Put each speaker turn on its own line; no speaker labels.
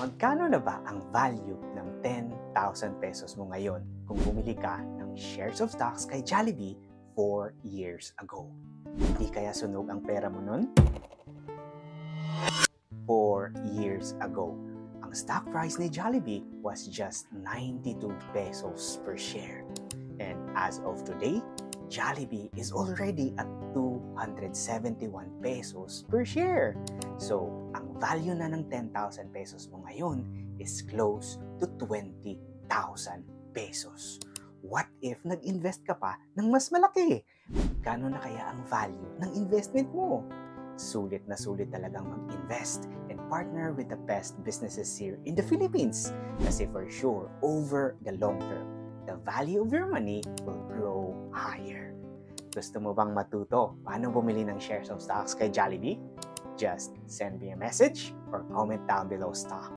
Magkano na ba ang value ng 10,000 pesos mo ngayon kung bumili ka ng shares of stocks kay Jollibee 4 years ago? Hindi kaya sunog ang pera mo nun? 4 years ago, ang stock price ni Jollibee was just 92 pesos per share. And as of today, Jollibee is already at 271 pesos per share. So, ang value na ng 10,000 pesos mo ngayon is close to 20,000 pesos. What if nag-invest ka pa ng mas malaki? Kano na kaya ang value ng investment mo? Sulit na sulit talagang mag-invest and partner with the best businesses here in the Philippines. Kasi for sure, over the long term, the value of your money will grow higher. Gusto mo bang matuto paano bumili ng shares of stocks kay Jollibee? Just send me a message or comment down below stock.